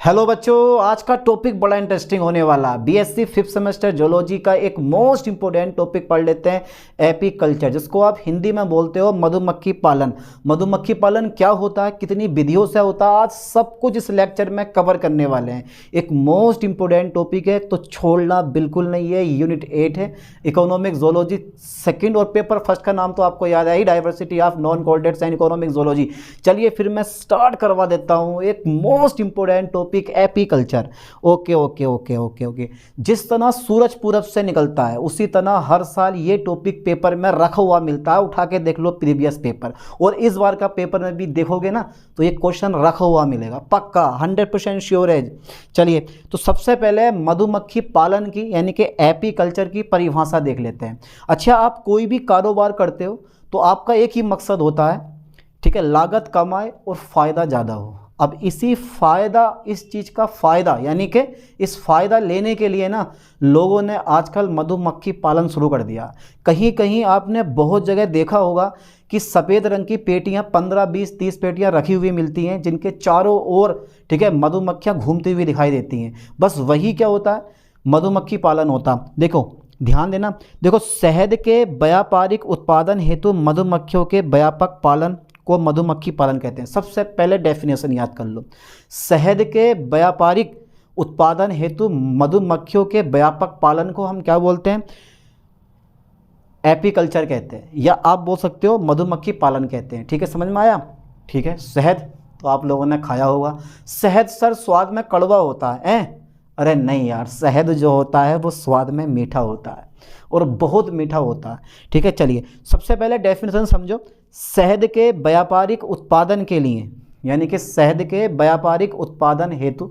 Hello बच्चों, आज का टॉपिक बड़ा इंटरेस्टिंग होने वाला। बीएससी फिफ्थ सेमेस्टर जूलॉजी का एक मोस्ट इंपोर्टेंट टॉपिक पढ़ लेते हैं, एपीकल्चर, जिसको आप हिंदी में बोलते हो मधुमक्खी पालन। मधुमक्खी पालन क्या होता है, कितनी विधियों से होता है, आज सब कुछ इस लेक्चर में कवर करने वाले हैं। एक मोस्ट इंपोर्टेंट टॉपिक है, तो छोड़ना बिल्कुल नहीं है। यूनिट 8 है, इकोनॉमिक जोलॉजी सेकेंड, और पेपर फर्स्ट का नाम तो आपको याद है ही, diversity of non chordates and economic zoology. चलिए फिर मैं स्टार्ट करवा देता हूँ एक most important topic, apiculture. Okay okay okay okay okay. जिस तरह सूरज पूरब से निकलता है, उसी तरह हर साल ये टॉपिक पेपर में रखा हुआ मिलता है। उठा के देख लो प्रीवियस पेपर, और इस बार का पेपर में भी देखोगे ना तो ये क्वेश्चन रखा हुआ मिलेगा, पक्का 100% श्योर है। चलिए तो सबसे पहले मधुमक्खी पालन की यानी कि एपीकल्चर की परिभाषा देख लेते हैं। अच्छा, आप कोई भी कारोबार करते हो तो आपका एक ही मकसद होता है, ठीक है, लागत कम आए और फ़ायदा ज़्यादा हो। अब इसी फ़ायदा, इस चीज़ का फ़ायदा यानी कि इस फ़ायदा लेने के लिए ना लोगों ने आजकल मधुमक्खी पालन शुरू कर दिया। कहीं कहीं आपने बहुत जगह देखा होगा कि सफ़ेद रंग की पेटियां 15, 20, 30 पेटियां रखी हुई मिलती हैं, जिनके चारों ओर, ठीक है, मधुमक्खियां घूमती हुई दिखाई देती हैं। बस वही क्या होता है, मधुमक्खी पालन होता। देखो ध्यान देना, देखो, शहद के व्यापारिक उत्पादन हेतु मधुमक्खियों के व्यापक पालन को मधुमक्खी पालन कहते हैं। सबसे पहले डेफिनेशन याद कर लो, शहद के व्यापारिक उत्पादन हेतु मधुमक्खियों के व्यापक पालन को हम क्या बोलते हैं, एपीकल्चर कहते हैं, या आप बोल सकते हो मधुमक्खी पालन कहते हैं। ठीक है, समझ में आया? ठीक है। शहद तो आप लोगों ने खाया होगा। शहद सर स्वाद में कड़वा होता है, अरे नहीं यार, शहद जो होता है वो स्वाद में मीठा होता है, और बहुत मीठा होता है। ठीक है, चलिए सबसे पहले डेफिनेशन समझो। शहद के व्यापारिक उत्पादन के लिए, यानी कि शहद के व्यापारिक उत्पादन हेतु,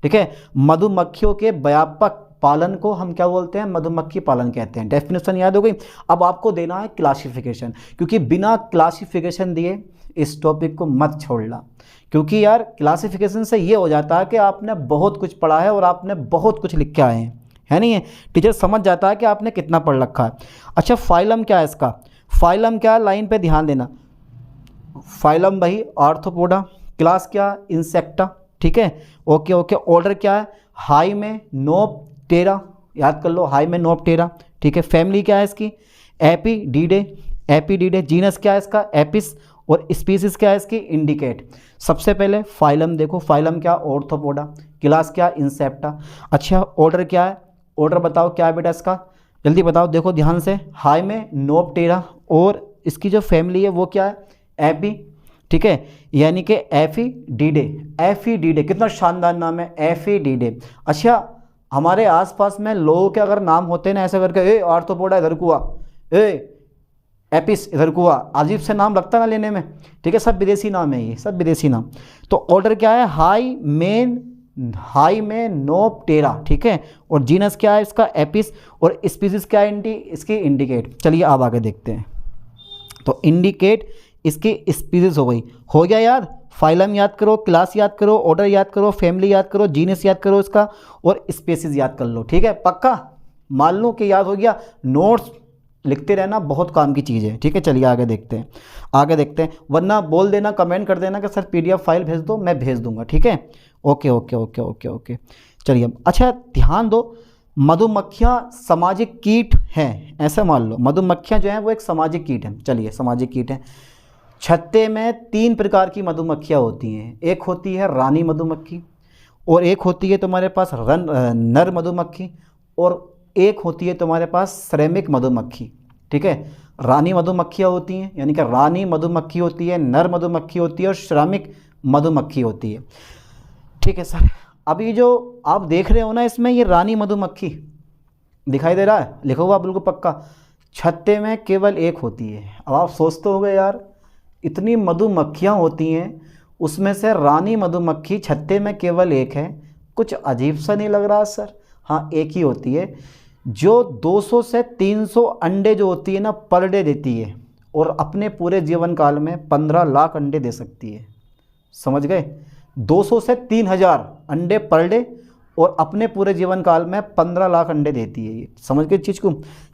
ठीक है, मधुमक्खियों के व्यापक पालन को हम क्या बोलते हैं, मधुमक्खी पालन कहते हैं। डेफिनेशन याद हो गई। अब आपको देना है क्लासिफिकेशन, क्योंकि बिना क्लासिफिकेशन दिए इस टॉपिक को मत छोड़ना, क्योंकि यार क्लासिफिकेशन से ये हो जाता है कि आपने बहुत कुछ पढ़ा है और आपने बहुत कुछ लिख के आए हैं, है नहीं है? टीचर समझ जाता है कि आपने कितना पढ़ रखा है। अच्छा, फाइलम क्या है इसका? फाइलम क्या है, लाइन पे ध्यान देना। फाइलम भाई आर्थ्रोपोडा, क्लास क्या, इंसेक्टा, ठीक है, ओके ओके। ऑर्डर क्या है, हाइमेनोप्टेरा, याद कर लो, हाइमेनोप्टेरा, ठीक है। फैमिली क्या है इसकी, एपीडीडे, एपीडीडे। जीनस क्या है इसका, एपिस, और स्पीसीज क्या है इसकी, इंडिकेट। सबसे पहले फाइलम देखो, फाइलम क्या, ऑर्थ्रोपोडा, क्लास क्या, इंसेप्टा। अच्छा, ऑर्डर क्या है, ऑर्डर बताओ क्या है बेटा इसका, जल्दी बताओ, देखो ध्यान से, हाइमेनोप्टेरा, और इसकी जो फैमिली है वो क्या है, एपी, ठीक है, यानी कि एफीडीडे। एफीडीडे कितना शानदार नाम है, एफीडीडे। अच्छा, हमारे आसपास में लोगों के अगर नाम होते हैं ना ऐसे करके, ए आर्थ्रोपोडा इधर कुआ, ए एपिस इधर कुआ, अजीब से नाम लगता ना लेने में, ठीक है, सब विदेशी नाम है, ये सब विदेशी नाम। तो ऑर्डर क्या है, हाइमेनोप्टेरा, ठीक है, और जीनस क्या है इसका, एपिस, और स्पीसीज क्या है, इसकी इंडिकेट। चलिए अब आगे देखते हैं। तो इंडिकेट इसकी स्पीसीज हो गया याद। फाइलम याद करो, क्लास याद करो, ऑर्डर याद करो, फैमिली याद करो, जीनस याद करो इसका, और स्पीसीज याद कर लो। ठीक है, पक्का मान लो कि याद हो गया। नोट्स लिखते रहना बहुत काम की चीज़ है। ठीक है, चलिए आगे देखते हैं, आगे देखते हैं, वरना बोल देना, कमेंट कर देना कि सर पीडीएफ फाइल भेज दो, मैं भेज दूंगा। ठीक है, okay okay okay okay okay. चलिए अब, अच्छा ध्यान दो, मधुमक्खियाँ सामाजिक कीट हैं, ऐसा मान लो, मधुमक्खियाँ जो हैं वो एक सामाजिक कीट हैं। चलिए, सामाजिक कीट हैं। छत्ते में 3 प्रकार की मधुमक्खियाँ होती हैं। एक होती है रानी मधुमक्खी, और एक होती है तुम्हारे पास नर मधुमक्खी, और एक होती है तुम्हारे पास श्रमिक मधुमक्खी। ठीक है, रानी मधुमक्खियाँ होती हैं, यानी कि रानी मधुमक्खी होती है, नर मधुमक्खी होती है, और श्रमिक मधुमक्खी होती है। ठीक है सर, अभी जो आप देख रहे हो ना इसमें, ये रानी मधुमक्खी दिखाई दे रहा है, लिखा हुआ बिल्कुल पक्का, छत्ते में केवल एक होती है। अब आप सोचते होंगे यार इतनी मधुमक्खियाँ होती हैं, उसमें से रानी मधुमक्खी छत्ते में केवल एक है, कुछ अजीब सा नहीं लग रहा सर? हाँ, एक ही होती है, जो 200 से 300 अंडे जो होती है ना पर डे देती है, और अपने पूरे जीवन काल में 15 लाख अंडे दे सकती है। समझ गए? 200 से 3000 अंडे पर डे, और अपने पूरे जीवन काल में 15 लाख अंडे देती है ये। समझ गए चीज़ को?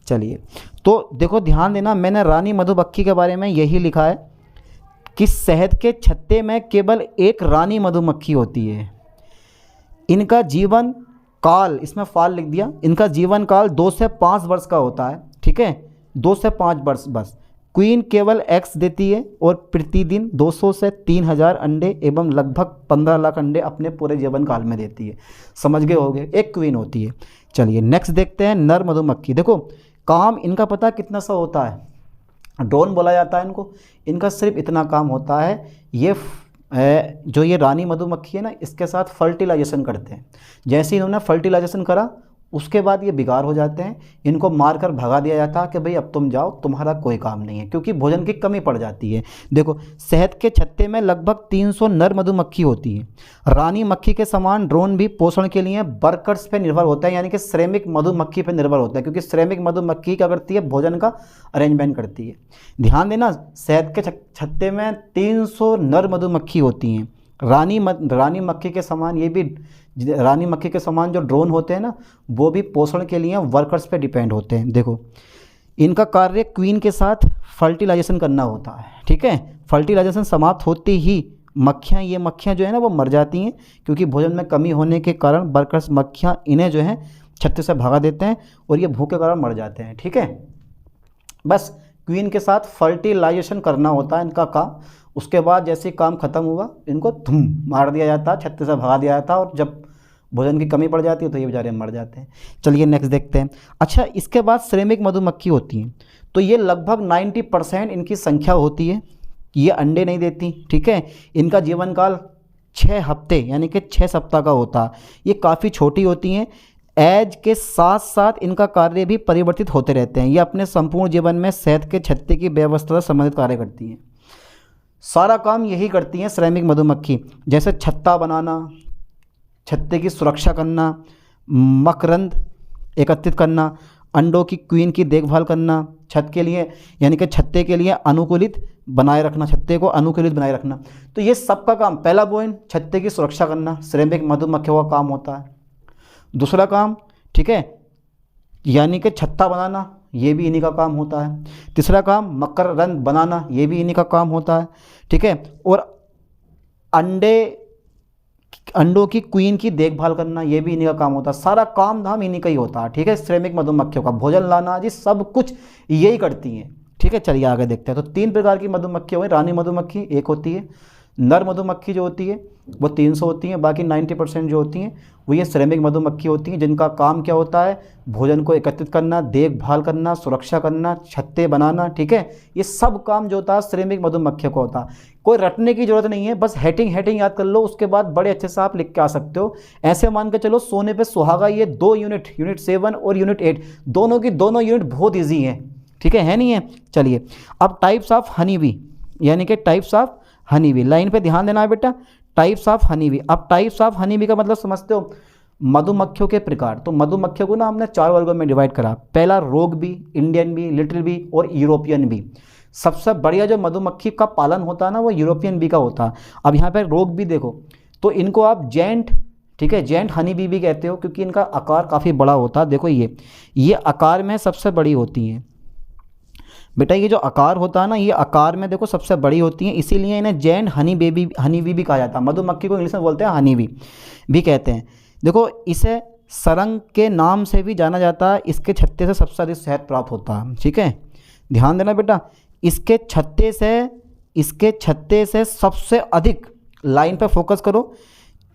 चलिए, तो देखो ध्यान देना, मैंने रानी मधुमक्खी के बारे में यही लिखा है कि शहद के छत्ते में केवल एक रानी मधुमक्खी होती है। इनका जीवन काल, इसमें फाल लिख दिया, इनका जीवन काल 2 से 5 वर्ष का होता है, ठीक है, 2 से 5 वर्ष बस। क्वीन केवल एग्स देती है और प्रतिदिन 200 से 3000 अंडे एवं लगभग 15 लाख अंडे अपने पूरे जीवन काल में देती है। समझ गए होगे, एक क्वीन होती है। चलिए नेक्स्ट देखते हैं नर मधुमक्खी। देखो काम इनका पता कितना सा होता है, ड्रोन बोला जाता है इनको। इनका सिर्फ इतना काम होता है, ये जो ये रानी मधुमक्खी है ना, इसके साथ फर्टिलाइजेशन करते हैं। जैसे ही इन्होंने फर्टिलाइजेशन करा उसके बाद ये बेकार हो जाते हैं, इनको मारकर भगा दिया जाता है कि भाई अब तुम जाओ, तुम्हारा कोई काम नहीं है, क्योंकि भोजन की कमी पड़ जाती है। देखो शहद के छत्ते में लगभग 300 नर मधुमक्खी होती है। रानी मक्खी के समान ड्रोन भी पोषण के लिए वर्कर्स पे निर्भर होता है, यानी कि श्रमिक मधुमक्खी पे निर्भर होता है, क्योंकि श्रमिक मधुमक्खी क्या करती है, भोजन का अरेंजमेंट करती है। ध्यान देना, शहद के छत्ते में 300 नर मधुमक्खी होती हैं। रानी मक्खी के समान ये भी, रानी मक्खी के समान जो ड्रोन होते हैं ना, वो भी पोषण के लिए वर्कर्स पे डिपेंड होते हैं। देखो इनका कार्य क्वीन के साथ फर्टिलाइजेशन करना होता है, ठीक है। फर्टिलाइजेशन समाप्त होते ही ये मक्खियाँ जो है ना वो मर जाती हैं, क्योंकि भोजन में कमी होने के कारण वर्कर्स मक्खियाँ इन्हें जो है छत्ते से भगा देते हैं और ये भूख के कारण मर जाते हैं, ठीक है। बस क्वीन के साथ फर्टिलाइजेशन करना होता है इनका काम। उसके बाद जैसे काम ख़त्म हुआ, इनको धूम मार दिया जाता है, छत्ते से भगा दिया जाता है, और जब भोजन की कमी पड़ जाती है तो ये बेचारे मर जाते हैं। चलिए नेक्स्ट देखते हैं। अच्छा, इसके बाद श्रमिक मधुमक्खी होती हैं, तो ये लगभग 90% इनकी संख्या होती है। ये अंडे नहीं देती, ठीक है। इनका जीवन काल 6 हफ्ते यानी कि 6 सप्ताह का होता है। ये काफ़ी छोटी होती हैं। एज के साथ साथ इनका कार्य भी परिवर्तित होते रहते हैं। ये अपने संपूर्ण जीवन में शहद के छत्ते की व्यवस्था से संबंधित कार्य करती हैं। सारा काम यही करती हैं श्रमिक मधुमक्खी, जैसे छत्ता बनाना, छत्ते की सुरक्षा करना, मकरंद एकत्रित करना, अंडों की क्वीन की देखभाल करना, छत के लिए यानी कि छत्ते के लिए अनुकूलित बनाए रखना, छत्ते को अनुकूलित बनाए रखना। तो ये सबका काम, पहला पॉइंट छत्ते की सुरक्षा करना श्रमिक मधुमक्खियों का काम होता है। दूसरा काम, ठीक है, यानी कि छत्ता बनाना, ये भी इन्हीं का काम होता है। तीसरा काम मकरंद बनाना, ये भी इन्हीं का काम होता है, ठीक है। और अंडों की क्वीन की देखभाल करना, ये भी इन्हीं का काम होता है। सारा काम धाम इन्हीं का ही होता है, ठीक है। श्रमिक मधुमक्खियों का भोजन लाना जी सब कुछ यही करती हैं, ठीक है। चलिए आगे देखते हैं। तो 3 प्रकार की मधुमक्खी हुई। रानी मधुमक्खी एक होती है, नर मधुमक्खी जो होती है वो 300 होती हैं, बाकी 90% जो होती हैं वो ये श्रमिक मधुमक्खी होती हैं, जिनका काम क्या होता है, भोजन को एकत्रित करना, देखभाल करना, सुरक्षा करना, छत्ते बनाना, ठीक है। ये सब काम जो होता है श्रमिक मधुमक्खियों को होता है। कोई रटने की जरूरत नहीं है, बस हेडिंग याद कर लो, उसके बाद बड़े अच्छे से आप लिख के आ सकते हो। ऐसे मान के चलो, सोने पे सुहागा, ये 2 यूनिट, यूनिट 7 और यूनिट 8, दोनों की दोनों यूनिट बहुत ईजी हैं, ठीक है नहीं है। चलिए अब टाइप्स ऑफ हनी बी, यानी कि types of honey bee, line पे ध्यान देना है बेटा। टाइप्स ऑफ हनी बी, अब टाइप्स ऑफ हनी बी का मतलब समझते हो, मधुमक्खियों के प्रकार। तो मधुमक्खियों को ना हमने 4 वर्गों में डिवाइड करा। पहला rock bee, Indian bee, little bee और यूरोपियन बी। सबसे बढ़िया जो मधुमक्खी का पालन होता है ना वो यूरोपियन बी का होता है। अब यहाँ पे रोग बी देखो, तो इनको आप जेंट, ठीक है, जेंट हनी बी भी कहते हो, क्योंकि इनका आकार काफ़ी बड़ा होता है। देखो ये आकार में सबसे बड़ी होती हैं बेटा। ये जो आकार होता है ना, ये आकार में देखो सबसे बड़ी होती हैं, इसीलिए इन्हें जेंट हनी बी भी कहा जाता है। मधुमक्खी को इंग्लिश में बोलते हैं हनी बी भी कहते हैं। देखो इसे सरंग के नाम से भी जाना जाता है। इसके छत्ते से सबसे अधिक शहद प्राप्त होता है, ठीक है। ध्यान देना बेटा, इसके छत्ते से सबसे अधिक, लाइन पे फोकस करो,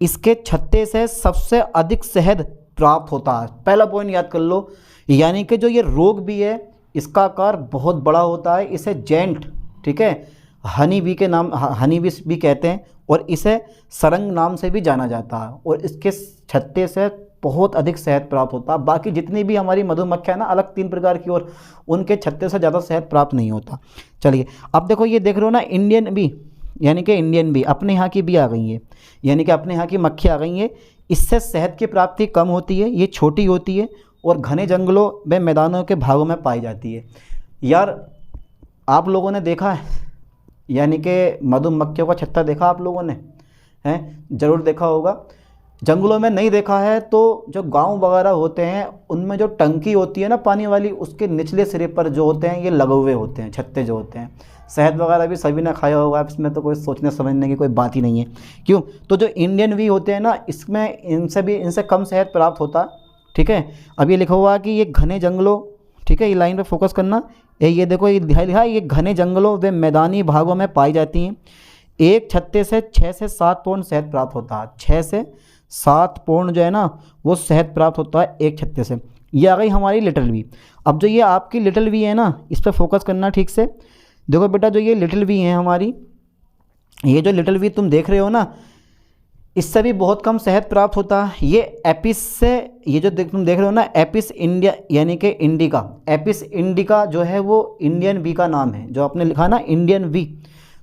इसके छत्ते से सबसे अधिक शहद प्राप्त होता है। पहला पॉइंट याद कर लो। यानी कि जो ये रोग भी है, इसका आकार बहुत बड़ा होता है। इसे जेंट, ठीक है, हनी बी के नाम, हनी बी भी कहते हैं, और इसे सरंग नाम से भी जाना जाता है। और इसके छत्ते से बहुत अधिक शहद प्राप्त होता है। बाकी जितनी भी हमारी मधुमक्खियाँ ना अलग 3 प्रकार की, और उनके छत्ते से ज़्यादा शहद प्राप्त नहीं होता। चलिए अब देखो, ये देख रहे हो ना, इंडियन बी, यानी कि इंडियन बी अपने यहाँ की भी आ गई है, यानी कि अपने यहाँ की मक्खी आ गई है। इससे शहद की प्राप्ति कम होती है, ये छोटी होती है और घने जंगलों व मैदानों के भागों में पाई जाती है। यार आप लोगों ने देखा है, यानी कि मधुमक्खियों का छत्ता देखा आप लोगों ने, हैं ज़रूर देखा होगा। जंगलों में नहीं देखा है तो जो गांव वगैरह होते हैं उनमें जो टंकी होती है ना पानी वाली, उसके निचले सिरे पर जो होते हैं ये लगे हुए होते हैं छत्ते जो होते हैं। शहद वगैरह भी सभी ने खाया होगा, इसमें तो कोई सोचने समझने की कोई बात ही नहीं है। क्यों? तो जो इंडियन वी होते हैं ना, इसमें इनसे कम शहद प्राप्त होता। ठीक है, अब ये लिखा हुआ कि ये घने जंगलों, ठीक है, ये लाइन पे फोकस करना। ये देखो, ये लिखा है, ये घने जंगलों व मैदानी भागों में पाई जाती हैं। एक छत्ते से 6 से 7 पौन शहद प्राप्त होता है। 6 से 7 पौन जो है ना, वो शहद प्राप्त होता है एक छत्ते से। ये आ गई हमारी लिटिल वी। अब जो ये आपकी लिटिल वी है ना, इस पर फोकस करना ठीक से। देखो बेटा, जो ये लिटिल वी है हमारी, ये जो लिटिल वी तुम देख रहे हो ना, इससे भी बहुत कम शहद प्राप्त होता है। ये एपिस से, ये जो तुम देख रहे हो ना, एपिस इंडिया यानी कि इंडिका, एपिस इंडिका जो है वो इंडियन वी का नाम है। जो आपने लिखा ना इंडियन वी,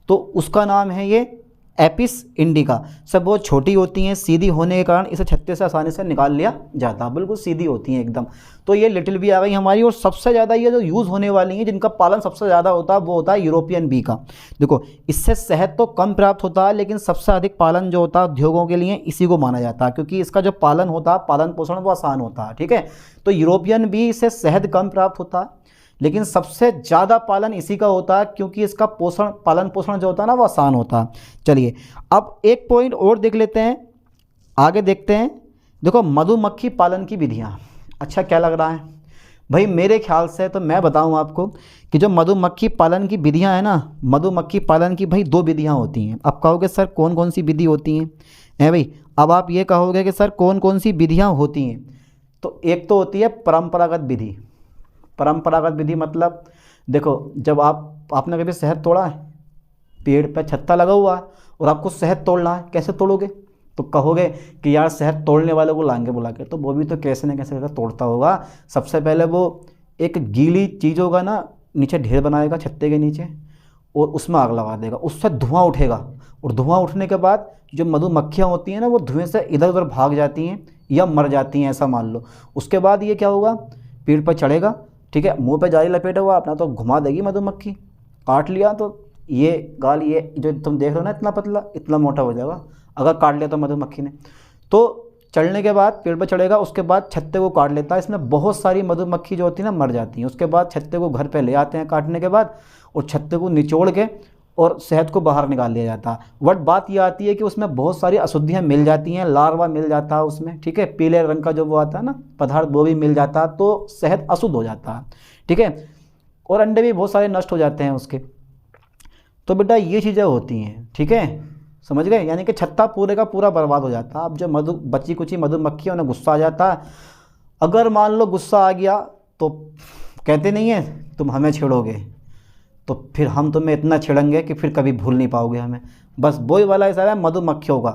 तो उसका नाम है ये एपिस इंडिका। सब बहुत छोटी होती हैं, सीधी होने के कारण इसे छत्ते से आसानी से निकाल लिया जाता है, बिल्कुल सीधी होती हैं एकदम। तो ये लिटिल वी आ गई हमारी। और सबसे ज़्यादा ये जो यूज़ होने वाली हैं, जिनका पालन सबसे ज़्यादा होता है, वो होता है यूरोपियन बी का। देखो, इससे शहद तो कम प्राप्त होता है, लेकिन सबसे अधिक पालन जो होता है उद्योगों के लिए इसी को माना जाता है, क्योंकि इसका जो पालन होता है, पालन पोषण वो आसान होता है। ठीक है, तो यूरोपियन बी से शहद कम प्राप्त होता है, लेकिन सबसे ज़्यादा पालन इसी का होता है, क्योंकि इसका पालन पोषण जो होता है ना, वो आसान होता है। चलिए, अब एक पॉइंट और देख लेते हैं, आगे देखते हैं। देखो, मधुमक्खी पालन की विधियाँ। अच्छा, क्या लग रहा है भाई? मेरे ख्याल से तो मैं बताऊं आपको कि जो मधुमक्खी पालन की विधियाँ हैं ना, मधुमक्खी पालन की भाई 2 विधियाँ होती हैं। अब कहोगे सर कौन कौन सी विधि होती हैं? भाई, अब आप ये कहोगे कि सर कौन कौन सी विधियाँ होती हैं, तो एक तो होती है परंपरागत विधि। परंपरागत विधि मतलब, देखो, जब आपने कभी शहद तोड़ा है, पेड़ पर छत्ता लगा हुआ है और आपको शहद तोड़ना है, कैसे तोड़ोगे? तो कहोगे कि यार शहद तोड़ने वाले को लाएंगे बुला के, तो वो भी तो कैसे न कैसे करके तोड़ता होगा। सबसे पहले वो एक गीली चीज़ होगा ना, नीचे ढेर बनाएगा छत्ते के नीचे, और उसमें आग लगा देगा, उससे धुआं उठेगा, और धुआं उठने के बाद जो मधुमक्खियाँ होती हैं ना, वो धुएँ से इधर उधर भाग जाती हैं या मर जाती हैं, ऐसा मान लो। उसके बाद ये क्या होगा, पेड़ पर चढ़ेगा, ठीक है, मुंह पे जाली लपेटा हुआ अपना, तो घुमा देगी मधुमक्खी। काट लिया तो ये गाल, ये जो तुम देख रहे हो ना, इतना पतला, इतना मोटा हो जाएगा अगर काट लिया तो मधुमक्खी ने। तो चढ़ने के बाद पेड़ पर चढ़ेगा, उसके बाद छत्ते को काट लेता है। इसमें बहुत सारी मधुमक्खी जो होती है ना, मर जाती हैं। उसके बाद छत्ते को घर पे ले आते हैं काटने के बाद, और छत्ते को निचोड़ के और शहद को बाहर निकाल लिया जाता है। बट बात यह आती है कि उसमें बहुत सारी अशुद्धियाँ मिल जाती हैं, लार्वा मिल जाता है उसमें, ठीक है, पीले रंग का जो वो आता है ना पदार्थ, वो भी मिल जाता है, तो शहद अशुद्ध हो जाता है। ठीक है, और अंडे भी बहुत सारे नष्ट हो जाते हैं उसके। तो बेटा ये चीज़ें होती हैं, ठीक है, समझ गए? यानी कि छत्ता पूरे का पूरा बर्बाद हो जाता है। अब जो बची कुची मधुमक्खी, उन्हें गुस्सा आ जाता है। अगर मान लो गुस्सा आ गया, तो कहते नहीं है तुम हमें छेड़ोगे, तो फिर हम तुम्हें इतना छेड़ेंगे कि फिर कभी भूल नहीं पाओगे हमें। बस वही वाला हिसाब है मधुमक्खियों का।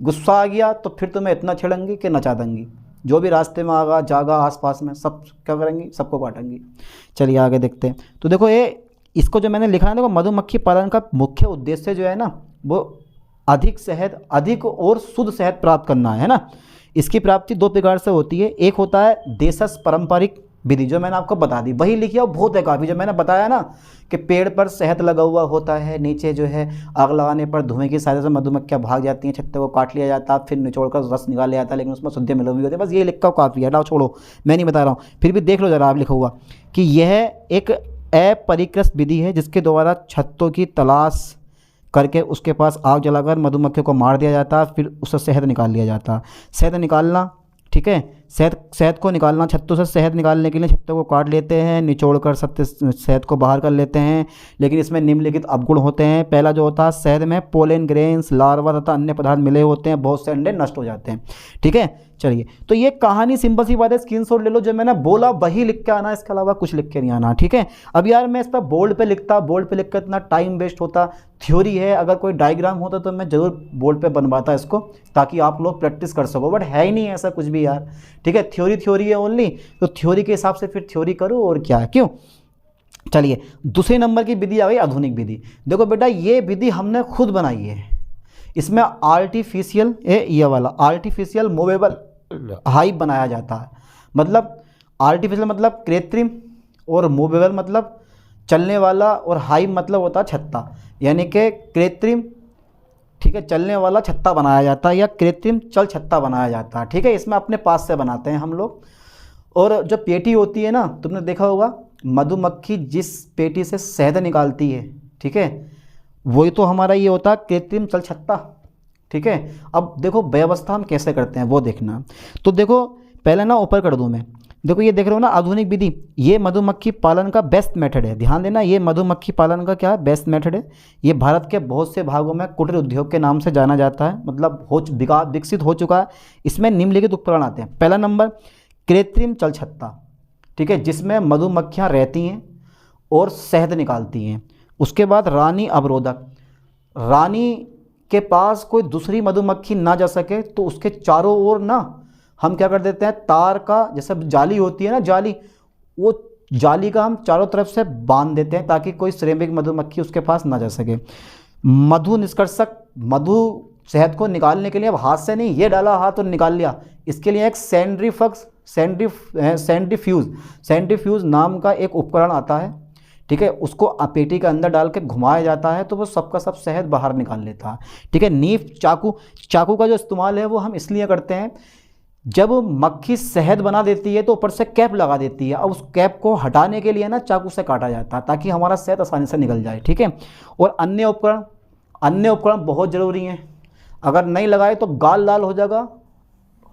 गुस्सा आ गया तो फिर तुम्हें इतना छेड़ेंगी कि नचा देंगी। जो भी रास्ते में आगा जागा आसपास में, सब क्या करेंगी, सबको काटेंगी। चलिए आगे देखते हैं। तो देखो, ये इसको जो मैंने लिखा है, देखो, मधुमक्खी पालन का मुख्य उद्देश्य जो है ना, वो अधिक शहद, अधिक और शुद्ध शहद प्राप्त करना है ना। इसकी प्राप्ति 2 प्रकार से होती है। एक होता है देशज पारंपरिक विधि, जो मैंने आपको बता दी, वही लिखी है, बहुत है काफ़ी। जो मैंने बताया ना कि पेड़ पर शहद लगा हुआ होता है, नीचे जो है आग लगाने पर धुएं की सहायता से मधुमक्खियाँ भाग जाती हैं, छत्ते को काट लिया जाता है, फिर निचोड़कर रस निकाल लिया जाता है, लेकिन उसमें शुद्धियाँ मिली हुई होती है। बस ये लिखा काफ़ी है, डाओ छोड़ो, मैं नहीं बता रहा हूँ, फिर भी देख लो जरा आप लिखा हुआ कि यह एक अपरिष्कृत विधि है, जिसके द्वारा छत्तों की तलाश करके उसके पास आग जलाकर मधुमक्खियों को मार दिया जाता है, फिर उससे शहद निकाल लिया जाता है। शहद निकालना, ठीक है, शहद को निकालना, छत्तों से शहद निकालने के लिए छत्तों को काट लेते हैं, निचोड़कर शहद को बाहर कर लेते हैं। लेकिन इसमें निम्नलिखित अवगुण होते हैं। पहला जो होता है, शहद में पोलन ग्रेन्स, लार्वा तथा अन्य पदार्थ मिले होते हैं, बहुत से अंडे नष्ट हो जाते हैं। ठीक है, चलिए, तो ये कहानी सिंपल सी बात है, स्क्रीनशॉट ले लो। जो मैंने बोला वही लिख के आना, इसके अलावा कुछ लिख के नहीं आना। ठीक है, अब यार मैं इस पर बोर्ड पे लिखता, बोर्ड पे लिख कर इतना टाइम वेस्ट होता। थ्योरी है, अगर कोई डायग्राम होता तो मैं ज़रूर बोर्ड पे बनवाता इसको, ताकि आप लोग प्रैक्टिस कर सको, बट है ही नहीं ऐसा कुछ भी यार। ठीक है, थ्योरी है ओनली, तो थ्योरी के हिसाब से फिर थ्योरी करो, और क्या, क्यों। चलिए, दूसरे नंबर की विधि आ गई आधुनिक विधि। देखो बेटा, ये विधि हमने खुद बनाई है। इसमें आर्टिफिशियल, ये वाला आर्टिफिशियल मूवेबल हाइव बनाया जाता है। मतलब आर्टिफिशियल मतलब कृत्रिम, और मूवेबल मतलब चलने वाला, और हाइव मतलब होता है छत्ता, यानी कि कृत्रिम, ठीक है, चलने वाला छत्ता बनाया जाता है, या कृत्रिम चल छत्ता बनाया जाता है। ठीक है, इसमें अपने पास से बनाते हैं हम लोग। और जो पेटी होती है ना, तुमने देखा होगा, मधुमक्खी जिस पेटी से शहद निकालती है, ठीक है, वही तो हमारा ये होता है कृत्रिम चल छत्ता। ठीक है, अब देखो व्यवस्था हम कैसे करते हैं वो देखना। तो देखो पहले ना ऊपर कर दूँ मैं, देखो ये देख रहे हो ना आधुनिक विधि, ये मधुमक्खी पालन का बेस्ट मेथड है। ध्यान देना, ये मधुमक्खी पालन का क्या है, बेस्ट मेथड है। ये भारत के बहुत से भागों में कुटीर उद्योग के नाम से जाना जाता है, मतलब विकसित हो चुका है। इसमें निम्नलिखित उपकरण आते हैं। पहला नंबर कृत्रिम चल छत्ता, ठीक है, जिसमें मधुमक्खियाँ रहती हैं और शहद निकालती हैं। उसके बाद रानी अवरोधक, रानी के पास कोई दूसरी मधुमक्खी ना जा सके तो उसके चारों ओर ना हम क्या कर देते हैं, तार का जैसे जाली होती है ना, जाली, वो जाली का हम चारों तरफ से बांध देते हैं ताकि कोई श्रमिक मधुमक्खी उसके पास ना जा सके। मधु निष्कर्षक, मधु शहद को निकालने के लिए अब हाथ से नहीं, ये डाला हाथ और निकाल लिया, इसके लिए एक सेंट्रीफ्यूज नाम का एक उपकरण आता है। ठीक है, उसको पेटी के अंदर डाल के घुमाया जाता है तो वो सबका सब शहद बाहर निकाल लेता है। ठीक है, नीफ, चाकू का जो इस्तेमाल है वो हम इसलिए करते हैं, जब मक्खी शहद बना देती है तो ऊपर से कैप लगा देती है, अब उस कैप को हटाने के लिए ना चाकू से काटा जाता है ताकि हमारा शहद आसानी से निकल जाए। ठीक है, और अन्य उपकरण बहुत ज़रूरी हैं। अगर नहीं लगाए तो गाल लाल हो जाएगा,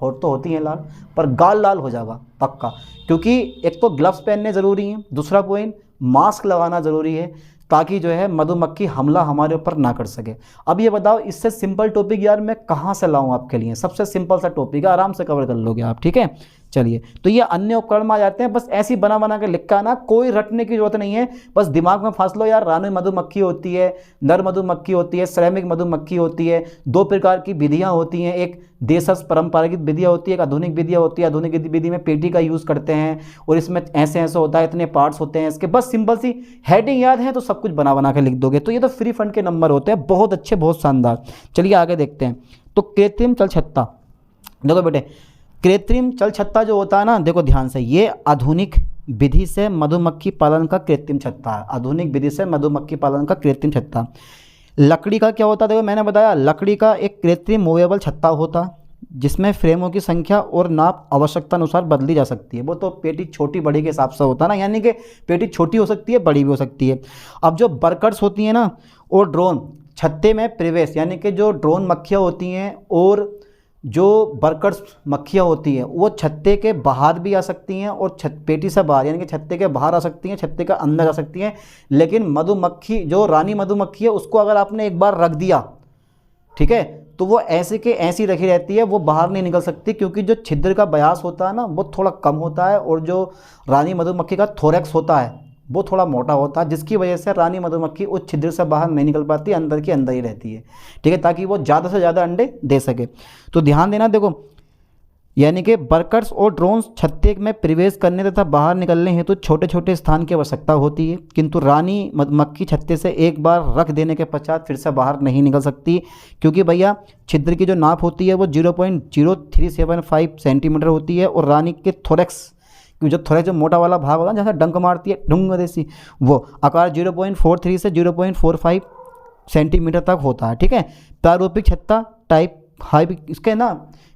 तो होती हैं लाल, पर गाल लाल हो जाएगा पक्का, क्योंकि एक तो ग्लव्स पहनने ज़रूरी हैं, दूसरा पॉइंट मास्क लगाना ज़रूरी है ताकि जो है मधुमक्खी हमला हमारे ऊपर ना कर सके। अब ये बताओ इससे सिंपल टॉपिक यार मैं कहाँ से लाऊं आपके लिए, सबसे सिंपल सा टॉपिक है, आराम से कवर कर लोगे आप। ठीक है, चलिए, तो ये अन्य उपकरण में आ जाते हैं। बस ऐसी बना के लिखा ना, कोई रटने की जरूरत नहीं है, बस दिमाग में फांस लो यार। रानी मधुमक्खी होती है, नर मधुमक्खी होती है, श्रमिक मधुमक्खी होती है, दो प्रकार की विधियाँ होती हैं, एक देशज परंपरागत विधियाँ होती है, एक आधुनिक विधियाँ होती है। आधुनिक विधि में पेटी का यूज़ करते हैं और इसमें ऐसे होता है, इतने पार्ट्स होते हैं इसके, बस सिंपल सी हेडिंग याद है तो सब कुछ बना के लिख दोगे। तो ये तो फ्री फंड के नंबर होते हैं, बहुत अच्छे, बहुत शानदार। चलिए आगे देखते हैं। तो कृत्रिम चल छत्ता, देखो बेटे, कृत्रिम चल छत्ता जो होता है ना, देखो ध्यान से, ये आधुनिक विधि से मधुमक्खी पालन का कृत्रिम छत्ता है। आधुनिक विधि से मधुमक्खी पालन का कृत्रिम छत्ता। लकड़ी का क्या होता है, देखो मैंने बताया, लकड़ी का एक कृत्रिम मूवेबल छत्ता होता है जिसमें फ्रेमों की संख्या और नाप आवश्यकता अनुसार बदली जा सकती है। वो तो पेटी छोटी बड़ी के हिसाब से होता है ना, यानी कि पेटी छोटी हो सकती है, बड़ी भी हो सकती है। अब जो वर्कर्स होती हैं ना, और ड्रोन छत्ते में प्रवेश, यानी कि जो ड्रोन मक्खियाँ होती हैं और जो वर्कर्स मक्खियाँ होती हैं वो छत्ते के बाहर भी आ सकती हैं और पेटी से बाहर, यानी कि छत्ते के बाहर आ सकती हैं, छत्ते के अंदर जा सकती हैं। लेकिन मधुमक्खी, जो रानी मधुमक्खी है, उसको अगर आपने एक बार रख दिया, ठीक है, तो वो ऐसे के ऐसी रखी रहती है, वो बाहर नहीं निकल सकती, क्योंकि जो छिद्र का व्यास होता है ना वो थोड़ा कम होता है और जो रानी मधुमक्खी का थोरैक्स होता है वो थोड़ा मोटा होता है, जिसकी वजह से रानी मधुमक्खी उस छिद्र से बाहर नहीं निकल पाती, अंदर की अंदर ही रहती है। ठीक है, ताकि वो ज़्यादा से ज़्यादा अंडे दे सके। तो ध्यान देना, देखो, यानी कि वर्कर्स और ड्रोन्स छत्ते में प्रवेश करने तथा बाहर निकलने हेतु छोटे छोटे स्थान की आवश्यकता होती है, किंतु रानी मधुमक्खी छत्ते से एक बार रख देने के पश्चात फिर से बाहर नहीं निकल सकती, क्योंकि भैया छिद्र की जो नाप होती है वो 0.0375 सेंटीमीटर होती है और रानी के थोरैक्स, जो थोड़ा जो मोटा वाला भाग होता है जैसा डंक मारती है ढुंग देसी, वो आकार 0.43 से 0.45 सेंटीमीटर तक होता है। ठीक है, प्रारूपिक छत्ता टाइप हाई, इसके ना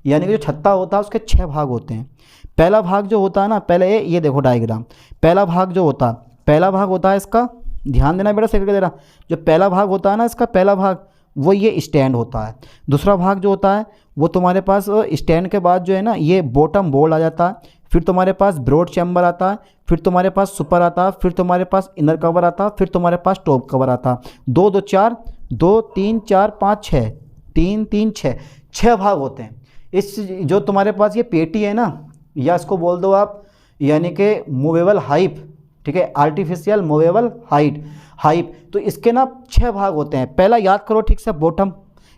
यानी कि जो छत्ता होता है उसके 6 भाग होते हैं। पहला भाग जो होता है ना, पहले ये देखो डायग्राम, पहला भाग जो होता है, पहला भाग होता है इसका, ध्यान देना बेटा सेकंड देना, जो पहला भाग होता है ना इसका, पहला भाग वो ये स्टैंड होता है। दूसरा भाग जो होता है वो तुम्हारे पास स्टैंड के बाद जो है ना ये बॉटम बोल्ट आ जाता है, फिर तुम्हारे पास ब्रॉड चैम्बर आता है, फिर तुम्हारे पास सुपर आता है, फिर तुम्हारे पास इनर कवर आता है, फिर तुम्हारे पास टॉप कवर आता है। 2 2 4 2 3 4 5 6 3 3 6 6 भाग होते हैं। इस जो तुम्हारे पास ये पेटी है ना, या इसको बोल दो आप यानी कि मूवेबल हाइप, ठीक है, आर्टिफिशियल मूवेबल हाइप, तो इसके ना 6 भाग होते हैं। पहला याद करो ठीक से, बॉटम,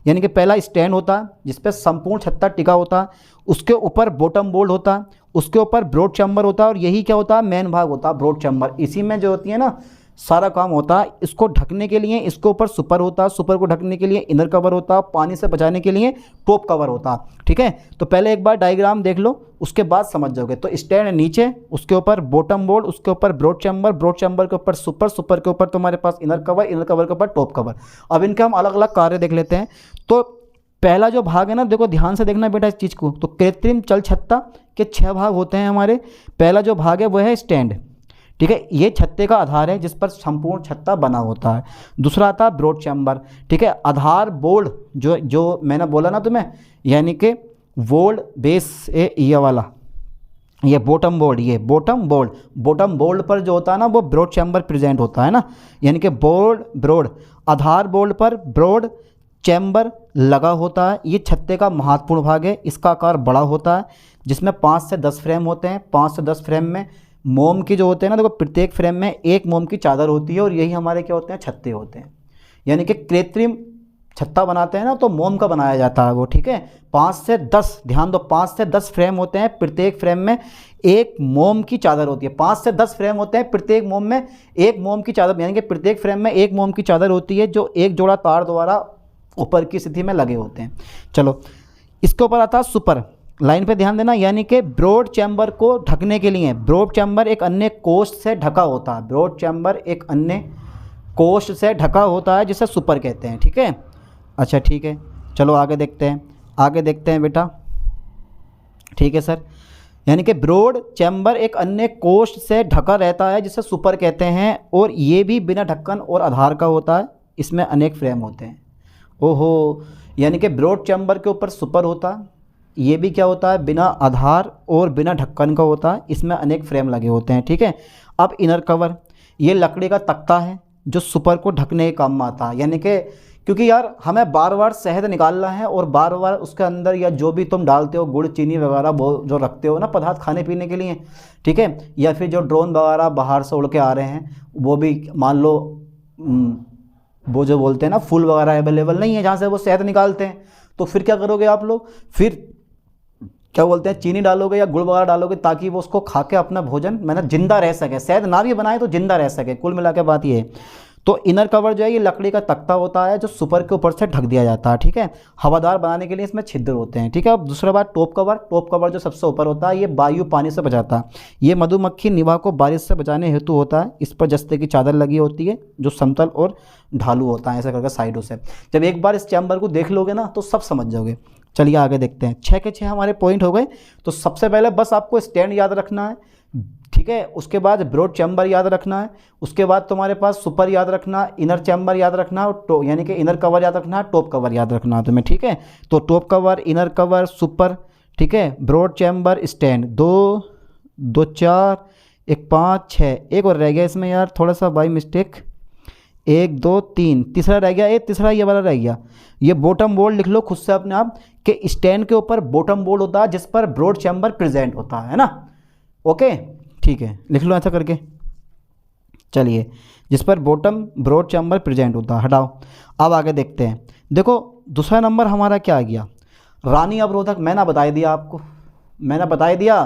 यानी कि पहला स्टैंड होता है जिस पे संपूर्ण छत्ता टिका होता है, उसके ऊपर बॉटम बोल्ट होता है, उसके ऊपर ब्रॉड चैम्बर होता है और यही क्या होता है, मेन भाग होता है ब्रॉड चैम्बर। इसी में जो होती है ना सारा काम होता है। इसको ढकने के लिए इसके ऊपर सुपर होता है, सुपर को ढकने के लिए इनर कवर होता है, पानी से बचाने के लिए टॉप कवर होता है। ठीक है, तो पहले एक बार डायग्राम देख लो, उसके बाद समझ जाओगे। तो स्टैंड नीचे, उसके ऊपर बॉटम बोल्ट, उसके ऊपर ब्रॉड चैम्बर के ऊपर सुपर, सुपर के ऊपर तुम्हारे पास इनर कवर के ऊपर टॉप कवर। अब इनके हम अलग अलग कार्य देख लेते हैं। तो पहला जो भाग है ना, देखो ध्यान से देखना बेटा इस चीज़ को, तो कृत्रिम चल छत्ता के 6 भाग होते हैं हमारे। पहला जो भाग है वो है स्टैंड, ठीक है, ये छत्ते का आधार है जिस पर संपूर्ण छत्ता बना होता है। दूसरा आता है ब्रॉड चैम्बर, ठीक है, आधार बोल्ड जो मैंने बोला ना तुम्हें, यानी कि बोल्ड बेस ये वाला, ये बॉटम बोल्ड, ये बॉटम बोल्ड पर जो होता है ना वो ब्रॉड चैम्बर प्रेजेंट होता है ना, यानी कि ब्रॉड आधार बोल्ड पर ब्रॉड चैम्बर लगा होता है। ये छत्ते का महत्वपूर्ण भाग है। इसका आकार बड़ा होता है, जिसमें 5 से 10 फ्रेम होते हैं। 5 से 10 फ्रेम में मोम की जो होते हैं ना, देखो प्रत्येक फ्रेम में एक मोम की चादर होती है, और यही हमारे क्या होते हैं, छत्ते होते हैं। यानी कि कृत्रिम छत्ता बनाते हैं ना तो मोम का बनाया जाता है वो, ठीक है। 5 से 10, ध्यान दो, 5 से 10 फ्रेम होते हैं, प्रत्येक फ्रेम में एक मोम की चादर होती है। 5 से 10 फ्रेम होते हैं, प्रत्येक मोम में एक मोम की चादर, यानी कि प्रत्येक फ्रेम में एक मोम की चादर होती है, जो एक जोड़ा तार द्वारा ऊपर की स्थिति में लगे होते हैं। चलो, इसके ऊपर आता है सुपर, लाइन पे ध्यान देना, यानी कि ब्रॉड चैम्बर को ढकने के लिए ब्रॉड चैम्बर एक अन्य कोष्ठ से ढका होता है। ब्रॉड चैम्बर एक अन्य कोष्ठ से ढका होता है, जिसे सुपर कहते हैं, ठीक है। अच्छा ठीक है, चलो आगे देखते हैं बेटा, ठीक है सर। यानी कि ब्रॉड चैम्बर एक अन्य कोष्ठ से ढका रहता है, जिसे सुपर कहते हैं, और ये भी बिना ढक्कन और आधार का होता है। इसमें अनेक फ्रेम होते हैं। ओहो, यानी कि ब्रॉड चैम्बर के ऊपर सुपर होता है, ये भी क्या होता है, बिना आधार और बिना ढक्कन का होता है। इसमें अनेक फ्रेम लगे होते हैं, ठीक है। अब इनर कवर, ये लकड़ी का तख्ता है जो सुपर को ढकने के काम में आता है। यानी कि क्योंकि यार हमें बार बार शहद निकालना है, और बार बार उसके अंदर या जो भी तुम डालते हो, गुड़ चीनी वगैरह वो जो रखते हो ना पदार्थ खाने पीने के लिए, ठीक है, या फिर जो ड्रोन वगैरह बाहर से उड़ के आ रहे हैं, वो भी मान लो वो जो बोलते हैं ना फूल वगैरह अवेलेबल नहीं है जहाँ से वो शहद निकालते हैं, तो फिर क्या करोगे आप लोग, फिर क्या बोलते हैं, चीनी डालोगे या गुड़ वगैरह डालोगे, ताकि वो उसको खा के अपना भोजन जिंदा रह सके, शहद ना भी बनाए तो जिंदा रह सके। कुल मिला के बात ये है। तो इनर कवर जो है ये लकड़ी का तख्ता होता है, जो सुपर के ऊपर से ढक दिया जाता है, ठीक है। हवादार बनाने के लिए इसमें छिद्र होते हैं, ठीक है। अब दूसरा बात टॉप कवर जो सबसे ऊपर होता है, ये वायु पानी से बचाता है। ये मधुमक्खी निवाह को बारिश से बचाने हेतु होता है। इस पर जस्ते की चादर लगी होती है, जो समतल और ढालू होता है, ऐसा करके साइडों से। जब एक बार इस चैम्बर को देख लोगे ना तो सब समझ जाओगे। चलिए आगे देखते हैं। 6 के 6 हमारे पॉइंट हो गए। तो सबसे पहले बस आपको स्टैंड याद रखना है, ठीक है। उसके बाद ब्रॉड चैम्बर याद रखना है। उसके बाद तुम्हारे पास सुपर याद रखना, इनर चैम्बर याद रखना, और यानी कि इनर कवर याद रखना, टॉप कवर याद रखना है तुम्हें, ठीक है। तो top cover, inner cover, super, ठीक है, ब्रॉड चैम्बर, स्टैंड, 2 2 4 1 5 6, एक और रह गया इसमें यार, थोड़ा सा बाई मिस्टेक, 1 2 3, तीसरा रह गया, तीसरा ये वाला रह गया। ये बॉटम बोल्ड लिख लो खुद से अपने आप, कि स्टैंड के ऊपर बॉटम बोल्ड होता है जिस पर ब्रॉड चैम्बर प्रेजेंट होता है ना। ओके ठीक है, लिख लो ऐसा करके। चलिए, जिस पर ब्रॉड चैम्बर प्रेजेंट होता है, हटाओ। अब आगे देखते हैं। देखो दूसरा नंबर हमारा क्या आ गया, रानी अवरोधक। मैंने बता दिया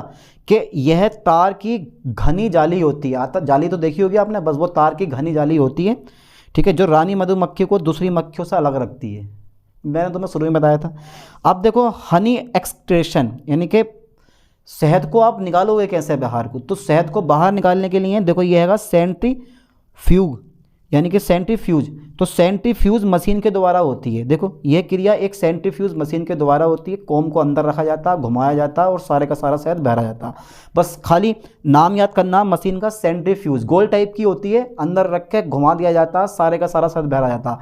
कि यह तार की घनी जाली होती है। जाली तो देखी होगी आपने, बस वो तार की घनी जाली होती है, ठीक है, जो रानी मधुमक्खी को दूसरी मक्खियों से अलग रखती है। मैंने तुम्हें शुरू में बताया था। अब देखो हनी एक्सट्रैक्शन, यानी कि शहद को आप निकालोगे कैसे बाहर को, तो शहद को बाहर निकालने के लिए देखो ये हैगा सेंट्रीफ्यूज, यानी कि सेंट्रीफ्यूज। तो सेंट्रीफ्यूज मशीन के द्वारा होती है। देखो यह क्रिया एक सेंट्रीफ्यूज मशीन के द्वारा होती है। कोम को अंदर रखा जाता है, घुमाया जाता है, और सारे का सारा शहद बहरा जाता है। बस खाली नाम याद करना मशीन का, सेंट्रीफ्यूज गोल टाइप की होती है, अंदर रख के घुमा दिया जाता है, सारे का सारा शहद बहरा जाता है।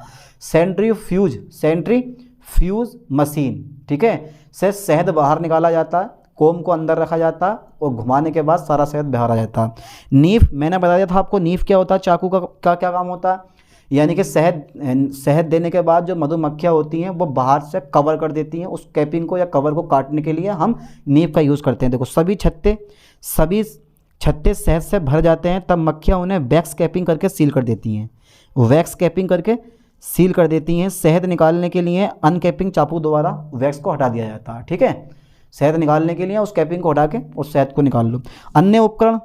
सेंट्रीफ्यूज मशीन, ठीक है, से शहद बाहर निकाला जाता है, कोम को अंदर रखा जाता है, और घुमाने के बाद सारा शहद बाहर आ जाता है। नीफ, मैंने बता दिया था आपको, नीफ क्या होता है, चाकू का क्या काम होता है, यानी कि शहद देने के बाद जो मधुमक्खियाँ होती हैं वो बाहर से कवर कर देती हैं। उस कैपिंग को या कवर को काटने के लिए हम नीफ का यूज़ करते हैं। देखो सभी छत्ते शहद से भर जाते हैं, तब मक्खियाँ उन्हें वैक्स कैपिंग करके सील कर देती हैं। वैक्स कैपिंग करके सील कर देती हैं। शहद निकालने के लिए अनकैपिंग चाकू द्वारा वैक्स को हटा दिया जाता है, ठीक है। शहद निकालने के लिए उस कैपिंग को हटा के और शहद को निकाल लो। अन्य उपकरण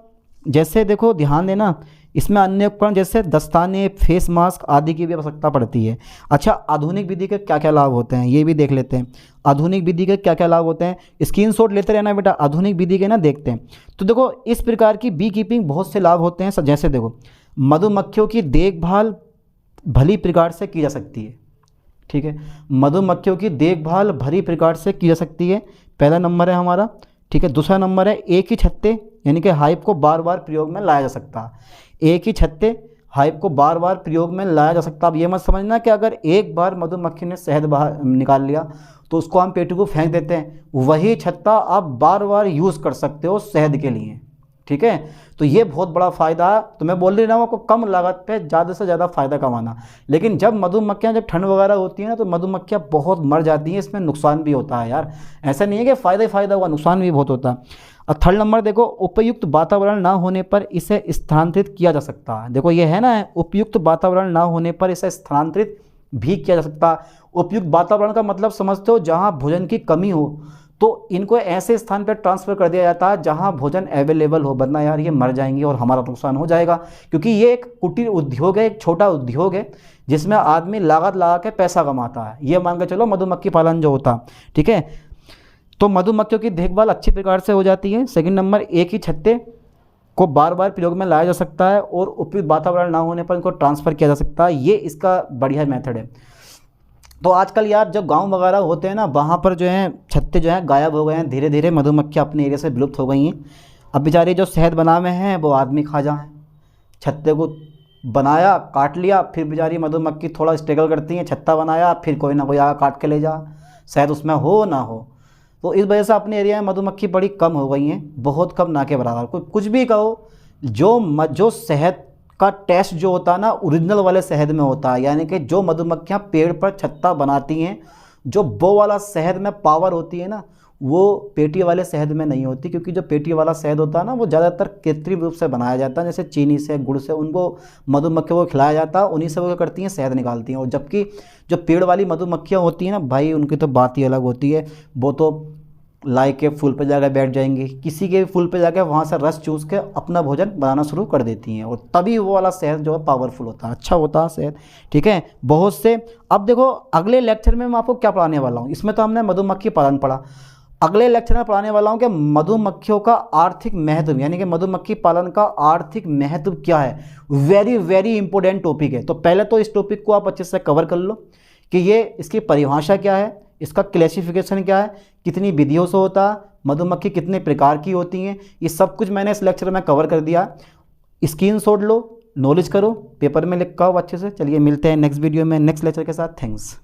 जैसे देखो ध्यान देना, इसमें अन्य उपकरण जैसे दस्ताने, फेस मास्क आदि की भी आवश्यकता पड़ती है। अच्छा, आधुनिक विधि के क्या क्या लाभ होते हैं ये भी देख लेते हैं। आधुनिक विधि के क्या क्या लाभ होते हैं, स्क्रीनशॉट लेते रहना बेटा। आधुनिक विधि के ना देखते हैं। तो देखो इस प्रकार की बी कीपिंग बहुत से लाभ होते हैं। जैसे देखो मधुमक्खियों की देखभाल भली प्रकार से की जा सकती है, ठीक है। मधुमक्खियों की देखभाल भली प्रकार से की जा सकती है, पहला नंबर है हमारा, ठीक है। दूसरा नंबर है एक ही छत्ते यानी कि हाइव को बार बार प्रयोग में लाया जा सकता है। एक ही छत्ते हाइव को बार बार प्रयोग में लाया जा सकता है। अब ये मत समझना कि अगर एक बार मधुमक्खी ने शहद बाहर निकाल लिया तो उसको हम पेटी को फेंक देते हैं, वही छत्ता आप बार बार यूज़ कर सकते हो शहद के लिए, ठीक है। तो ये बहुत बड़ा फ़ायदा है। तो मैं बोल रहा हूँ आपको कम लागत पे ज़्यादा से ज़्यादा फ़ायदा कमाना। लेकिन जब मधुमक्खियाँ जब ठंड वगैरह होती है ना तो मधुमक्खियाँ बहुत मर जाती हैं, इसमें नुकसान भी होता है यार। ऐसा नहीं है कि फ़ायदा ही फ़ायदा हुआ, नुकसान भी बहुत होता है। और थर्ड नंबर देखो, उपयुक्त वातावरण ना होने पर इसे स्थानांतरित किया जा सकता है। देखो ये है ना, उपयुक्त वातावरण ना होने पर इसे स्थानांतरित भी किया जा सकता है। उपयुक्त वातावरण का मतलब समझते हो, जहाँ भोजन की कमी हो तो इनको ऐसे स्थान पर ट्रांसफ़र कर दिया जाता है जहाँ भोजन अवेलेबल हो, वरना यार ये मर जाएंगे और हमारा नुकसान हो जाएगा। क्योंकि ये एक कुटीर उद्योग है, एक छोटा उद्योग है जिसमें आदमी लागत लगा के पैसा कमाता है। ये मान के चलो मधुमक्खी पालन जो होता, ठीक है। तो मधुमक्खियों की देखभाल अच्छी प्रकार से हो जाती है। सेकंड नंबर, एक ही छत्ते को बार बार प्रयोग में लाया जा सकता है और उपयुक्त वातावरण ना होने पर इनको ट्रांसफ़र किया जा सकता है। ये इसका बढ़िया मेथड है। तो आजकल यार जब गांव वगैरह होते हैं ना, वहाँ पर जो है छत्ते जो हैं गायब हो गए हैं, धीरे धीरे मधुमक्खियाँ अपने एरिया से विलुप्त हो गई हैं। अब बेचारे जो शहद बनाए हैं वो आदमी खा जाए। छत्ते को बनाया, काट लिया, फिर बेचारी मधुमक्खी थोड़ा स्ट्रगल करती हैं, छत्ता बनाया, फिर कोई ना कोई आया काट के ले जा, शायद उसमें हो ना हो। तो इस वजह से अपने एरिया में मधुमक्खी बड़ी कम हो गई हैं, बहुत कम, ना के बराबर। कुछ भी कहो, जो शहद का टेस्ट जो होता है ना ओरिजिनल वाले शहद में होता है। यानी कि जो मधुमक्खियाँ पेड़ पर छत्ता बनाती हैं, जो वो वाला शहद में पावर होती है ना, वो पेटी वाले शहद में नहीं होती। क्योंकि जो पेटी वाला शहद होता है ना वो ज़्यादातर कृत्रिम रूप से बनाया जाता है, जैसे चीनी से, गुड़ से उनको मधुमक्खियों को खिलाया जाता है, उन्हीं से वो क्या करती हैं, शहद निकालती हैं। और जबकि जो पेड़ वाली मधुमक्खियाँ होती हैं ना भाई, उनकी तो बात ही अलग होती है। वो तो लाई के फूल पे जाकर बैठ जाएंगी, किसी के फूल पे जाकर वहाँ से रस चूस के अपना भोजन बनाना शुरू कर देती हैं, और तभी वो वाला शहद जो है पावरफुल होता है, अच्छा होता है शहद, ठीक है। बहुत से, अब देखो अगले लेक्चर में मैं आपको क्या पढ़ाने वाला हूँ। इसमें तो हमने मधुमक्खी पालन पढ़ा, अगले लेक्चर में पढ़ाने वाला हूँ कि मधुमक्खियों का आर्थिक महत्व, यानी कि मधुमक्खी पालन का आर्थिक महत्व क्या है। वेरी वेरी इंपॉर्टेंट टॉपिक है। तो पहले तो इस टॉपिक को आप अच्छे से कवर कर लो कि ये इसकी परिभाषा क्या है, इसका क्लासिफिकेशन क्या है, कितनी विधियों से होता है, मधुमक्खी कितने प्रकार की होती हैं, ये सब कुछ मैंने इस लेक्चर में कवर कर दिया। स्क्रीनशॉट लो, नॉलेज करो, पेपर में लिखा हो अच्छे से। चलिए मिलते हैं नेक्स्ट वीडियो में नेक्स्ट लेक्चर के साथ। थैंक्स।